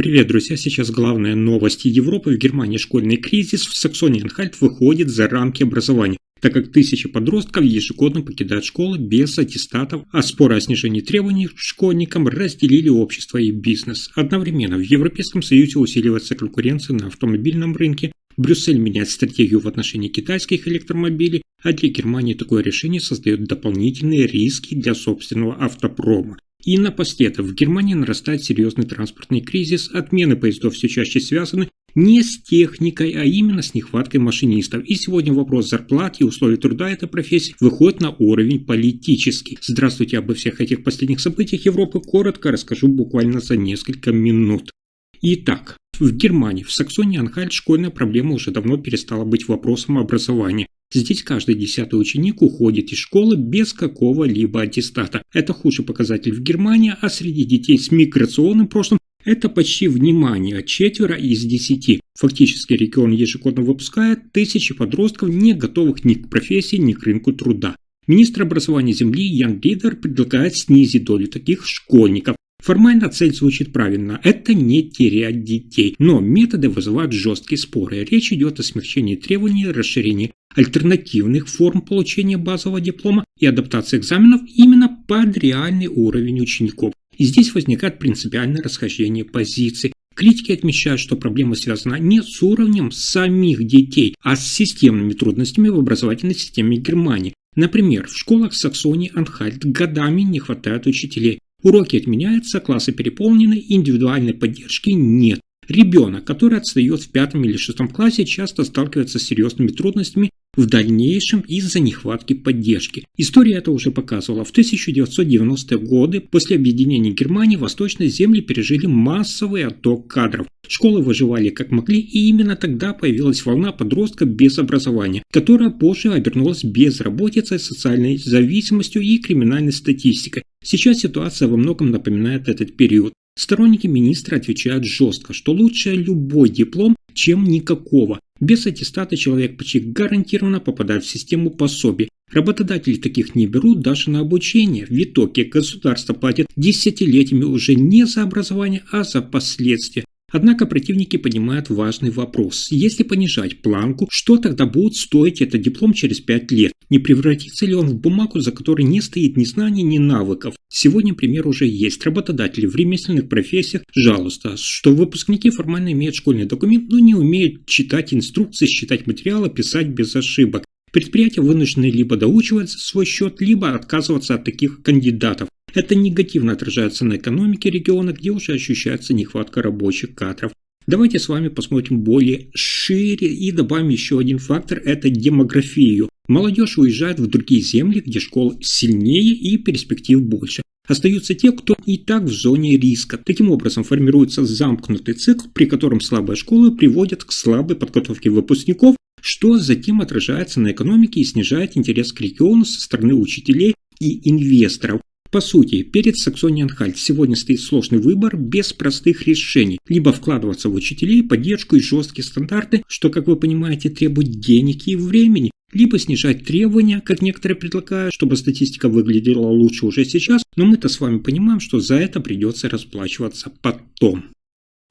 Привет, друзья! Сейчас главная новость Европы. В Германии школьный кризис, в Саксонии-Анхальт выходит за рамки образования, так как тысячи подростков ежегодно покидают школы без аттестатов, а споры о снижении требований к школьникам разделили общество и бизнес. Одновременно в Европейском Союзе усиливается конкуренция на автомобильном рынке, Брюссель меняет стратегию в отношении китайских электромобилей, а для Германии такое решение создает дополнительные риски для собственного автопрома. И напоследок, в Германии нарастает серьезный транспортный кризис, отмены поездов все чаще связаны не с техникой, а именно с нехваткой машинистов. И сегодня вопрос зарплат и условий труда этой профессии выходит на уровень политический. Здравствуйте, обо всех этих последних событиях Европы коротко расскажу буквально за несколько минут. Итак, в Германии, в Саксонии-Анхальт школьная проблема уже давно перестала быть вопросом образования. Здесь каждый 10-й ученик уходит из школы без какого-либо аттестата. Это худший показатель в Германии, а среди детей с миграционным прошлым это почти, внимание, 4 из 10. Фактически регион ежегодно выпускает тысячи подростков, не готовых ни к профессии, ни к рынку труда. Министр образования земли Ян Лидер предлагает снизить долю таких школьников. Формально цель звучит правильно – это не терять детей, но методы вызывают жесткие споры. Речь идет о смягчении требований, расширении альтернативных форм получения базового диплома и адаптации экзаменов именно под реальный уровень учеников. И здесь возникает принципиальное расхождение позиций. Критики отмечают, что проблема связана не с уровнем самих детей, а с системными трудностями в образовательной системе Германии. Например, в школах Саксонии-Анхальт годами не хватает учителей. Уроки отменяются, классы переполнены, индивидуальной поддержки нет. Ребенок, который отстает в 5 или 6 классе, часто сталкивается с серьезными трудностями в дальнейшем из-за нехватки поддержки. История это уже показывала. В 1990-е годы после объединения Германии восточные земли пережили массовый отток кадров. Школы выживали как могли, и именно тогда появилась волна подростков без образования, которая позже обернулась безработицей, социальной зависимостью и криминальной статистикой. Сейчас ситуация во многом напоминает этот период. Сторонники министра отвечают жестко, что лучше любой диплом, чем никакого. Без аттестата человек почти гарантированно попадает в систему пособий. Работодатели таких не берут даже на обучение. В итоге государство платит десятилетиями уже не за образование, а за последствия. Однако противники понимают важный вопрос. Если понижать планку, что тогда будет стоить этот диплом через 5 лет? Не превратится ли он в бумагу, за которой не стоит ни знаний, ни навыков? Сегодня пример уже есть. Работодатели в ремесленных профессиях жалуются, что выпускники формально имеют школьный документ, но не умеют читать инструкции, считать материалы, писать без ошибок. Предприятия вынуждены либо доучивать за свой счет, либо отказываться от таких кандидатов. Это негативно отражается на экономике региона, где уже ощущается нехватка рабочих кадров. Давайте с вами посмотрим более шире и добавим еще один фактор – это демографию. Молодежь уезжает в другие земли, где школы сильнее и перспектив больше. Остаются те, кто и так в зоне риска. Таким образом формируется замкнутый цикл, при котором слабые школы приводят к слабой подготовке выпускников, что затем отражается на экономике и снижает интерес к региону со стороны учителей и инвесторов. По сути, перед Саксонией-Анхальт сегодня стоит сложный выбор без простых решений. Либо вкладываться в учителей, поддержку и жесткие стандарты, что, как вы понимаете, требует денег и времени, либо снижать требования, как некоторые предлагают, чтобы статистика выглядела лучше уже сейчас, но мы-то с вами понимаем, что за это придется расплачиваться потом.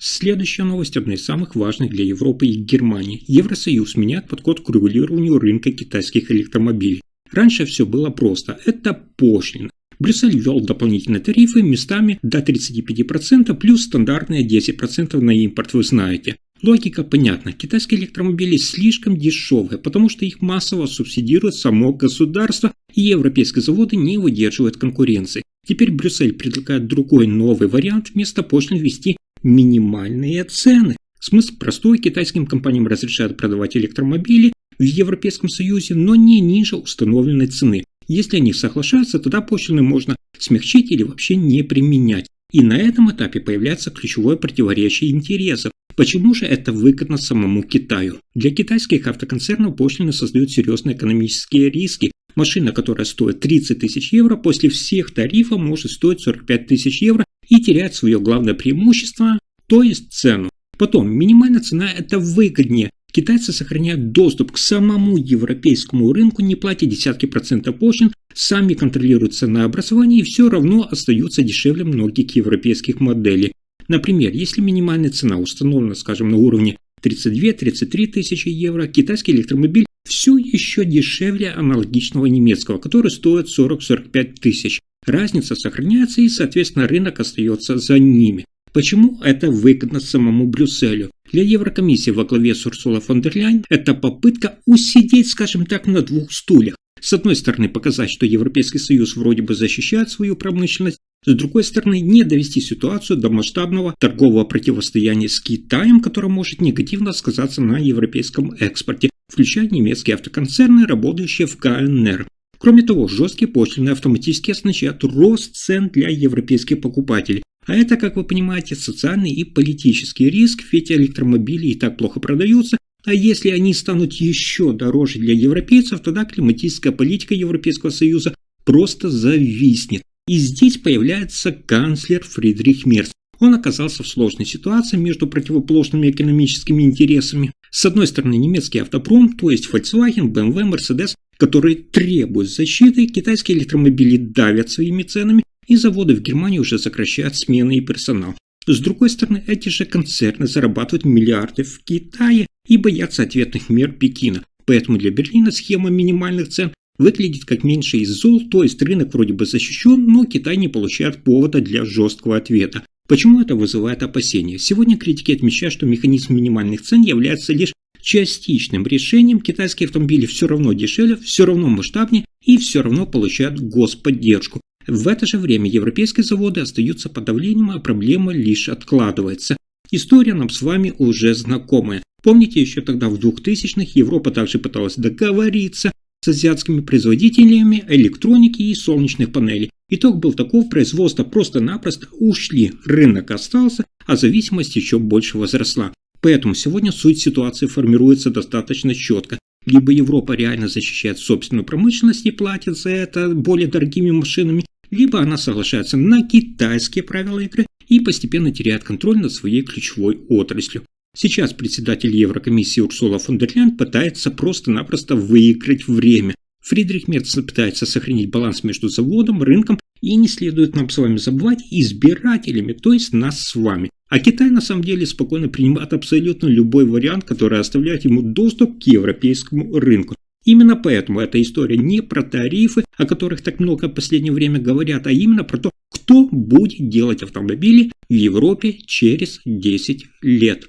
Следующая новость одна из самых важных для Европы и Германии. Евросоюз меняет подход к регулированию рынка китайских электромобилей. Раньше все было просто. Это пошлина. Брюссель ввел дополнительные тарифы местами до 35% плюс стандартные 10% на импорт, вы знаете. Логика понятна. Китайские электромобили слишком дешевые, потому что их массово субсидирует само государство, и европейские заводы не выдерживают конкуренции. Теперь Брюссель предлагает другой новый вариант вместо пошлин ввести минимальные цены. Смысл простой: китайским компаниям разрешают продавать электромобили в Европейском Союзе, но не ниже установленной цены. Если они соглашаются, тогда пошлины можно смягчить или вообще не применять. И на этом этапе появляется ключевое противоречие интересов. Почему же это выгодно самому Китаю? Для китайских автоконцернов пошлины создают серьезные экономические риски. Машина, которая стоит 30 тысяч евро, после всех тарифов может стоить 45 тысяч евро и теряет свое главное преимущество, то есть цену. Потом, минимальная цена – это выгоднее. Китайцы сохраняют доступ к самому европейскому рынку, не платя десятки процентов пошлин, сами контролируют ценообразование и все равно остаются дешевле многих европейских моделей. Например, если минимальная цена установлена, скажем, на уровне 32-33 тысячи евро, китайский электромобиль все еще дешевле аналогичного немецкого, который стоит 40-45 тысяч. Разница сохраняется и, соответственно, рынок остается за ними. Почему это выгодно самому Брюсселю? Для Еврокомиссии во главе с Урсулой фон дер Ляйен это попытка усидеть, скажем так, на двух стульях. С одной стороны, показать, что Европейский Союз вроде бы защищает свою промышленность, с другой стороны, не довести ситуацию до масштабного торгового противостояния с Китаем, которое может негативно сказаться на европейском экспорте, включая немецкие автоконцерны, работающие в КНР. Кроме того, жесткие пошлины автоматически означают рост цен для европейских покупателей. А это, как вы понимаете, социальный и политический риск, ведь электромобили и так плохо продаются, а если они станут еще дороже для европейцев, тогда климатическая политика Европейского Союза просто зависнет. И здесь появляется канцлер Фридрих Мерц. Он оказался в сложной ситуации между противоположными экономическими интересами. С одной стороны, немецкий автопром, то есть Volkswagen, BMW, Mercedes, которые требуют защиты, китайские электромобили давят своими ценами, и заводы в Германии уже сокращают смены и персонал. С другой стороны, эти же концерны зарабатывают миллиарды в Китае и боятся ответных мер Пекина. Поэтому для Берлина схема минимальных цен выглядит как меньше из зол, то есть рынок вроде бы защищен, но Китай не получает повода для жесткого ответа. Почему это вызывает опасения? Сегодня критики отмечают, что механизм минимальных цен является лишь частичным решением. Китайские автомобили все равно дешевле, все равно масштабнее и все равно получают господдержку. В это же время европейские заводы остаются под давлением, а проблема лишь откладывается. История нам с вами уже знакомая. Помните, еще тогда в 2000-х Европа также пыталась договориться с азиатскими производителями электроники и солнечных панелей. Итог был таков: производство просто-напросто ушли, рынок остался, а зависимость еще больше возросла. Поэтому сегодня суть ситуации формируется достаточно четко. Либо Европа реально защищает собственную промышленность и платит за это более дорогими машинами, либо она соглашается на китайские правила игры и постепенно теряет контроль над своей ключевой отраслью. Сейчас председатель Еврокомиссии Урсула фон дер Ляйен пытается просто-напросто выиграть время. Фридрих Мерц пытается сохранить баланс между заводом, рынком и, не следует нам с вами забывать, избирателями, то есть нас с вами. А Китай на самом деле спокойно принимает абсолютно любой вариант, который оставляет ему доступ к европейскому рынку. Именно поэтому эта история не про тарифы, о которых так много в последнее время говорят, а именно про то, кто будет делать автомобили в Европе через 10 лет.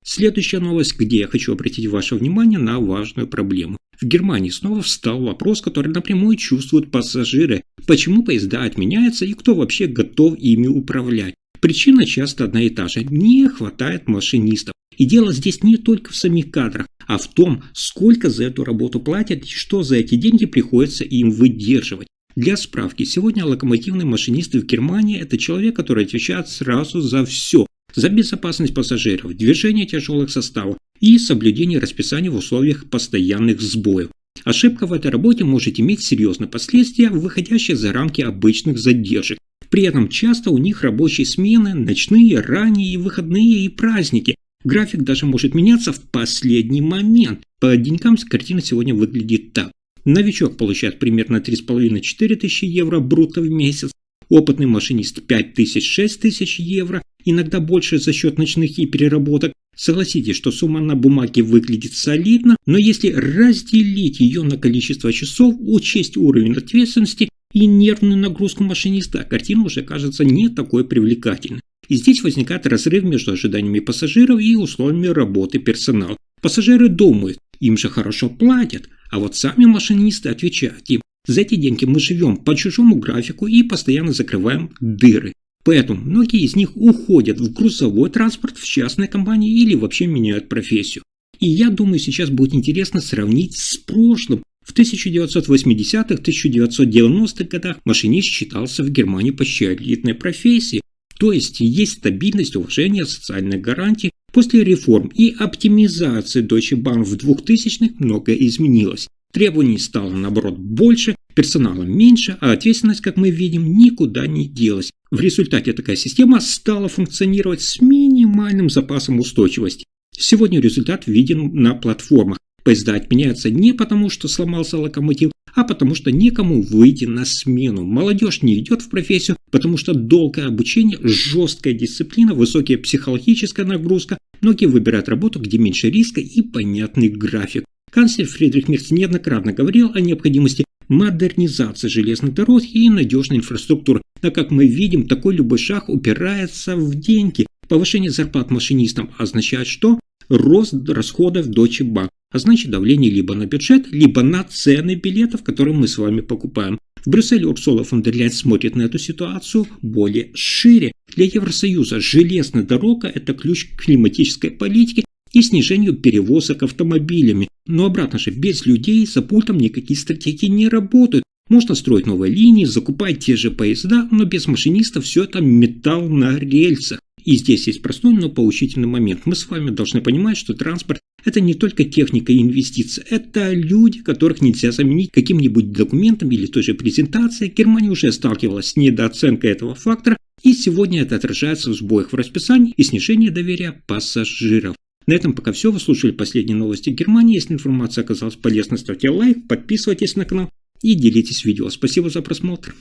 Следующая новость, где я хочу обратить ваше внимание на важную проблему. В Германии снова встал вопрос, который напрямую чувствуют пассажиры. Почему поезда отменяются и кто вообще готов ими управлять? Причина часто одна и та же. Не хватает машинистов. И дело здесь не только в самих кадрах, а в том, сколько за эту работу платят и что за эти деньги приходится им выдерживать. Для справки, сегодня локомотивный машинист в Германии – это человек, который отвечает сразу за все. За безопасность пассажиров, движение тяжелых составов и соблюдение расписания в условиях постоянных сбоев. Ошибка в этой работе может иметь серьезные последствия, выходящие за рамки обычных задержек. При этом часто у них рабочие смены, ночные, ранние, выходные и праздники. График даже может меняться в последний момент. По деньгам картина сегодня выглядит так. Новичок получает примерно 3,5-4 тысячи евро брутто в месяц. Опытный машинист 5 тысяч евро, иногда больше за счет ночных и переработок. Согласитесь, что сумма на бумаге выглядит солидно, но если разделить ее на количество часов, учесть уровень ответственности и нервную нагрузку машиниста, картина уже кажется не такой привлекательной. И здесь возникает разрыв между ожиданиями пассажиров и условиями работы персонала. Пассажиры думают, им же хорошо платят, а вот сами машинисты отвечают им: за эти деньги мы живем по чужому графику и постоянно закрываем дыры. Поэтому многие из них уходят в грузовой транспорт, в частные компании или вообще меняют профессию. И я думаю, сейчас будет интересно сравнить с прошлым. В 1980-1990-х годах машинист считался в Германии почти элитной профессией. То есть стабильность, уважение, социальные гарантии. После реформ и оптимизации Deutsche Bahn в 2000-х многое изменилось. Требований стало, наоборот, больше, персонала меньше, а ответственность, как мы видим, никуда не делась. В результате такая система стала функционировать с минимальным запасом устойчивости. Сегодня результат виден на платформах. Поезда отменяются не потому, что сломался локомотив, а потому что некому выйти на смену. Молодежь не идет в профессию, потому что долгое обучение, жесткая дисциплина, высокая психологическая нагрузка. Многие выбирают работу, где меньше риска и понятный график. Канцлер Фридрих Мерц неоднократно говорил о необходимости модернизации железных дорог и надежной инфраструктуры. Но, как мы видим, такой любой шаг упирается в деньги. Повышение зарплат машинистам означает что? Рост расходов Deutsche Bank, а значит давление либо на бюджет, либо на цены билетов, которые мы с вами покупаем. В Брюсселе Урсула фон дер Ляйен смотрит на эту ситуацию более шире. Для Евросоюза железная дорога – это ключ к климатической политике и снижению перевозок автомобилями. Но обратно же, без людей за пультом никакие стратегии не работают. Можно строить новые линии, закупать те же поезда, но без машинистов все это металл на рельсах. И здесь есть простой, но поучительный момент. Мы с вами должны понимать, что транспорт – это не только техника и инвестиции. Это люди, которых нельзя заменить каким-нибудь документом или той же презентацией. Германия уже сталкивалась с недооценкой этого фактора, и сегодня это отражается в сбоях в расписании и снижении доверия пассажиров. На этом пока все. Вы слушали последние новости Германии. Если информация оказалась полезной, ставьте лайк, подписывайтесь на канал и делитесь видео. Спасибо за просмотр.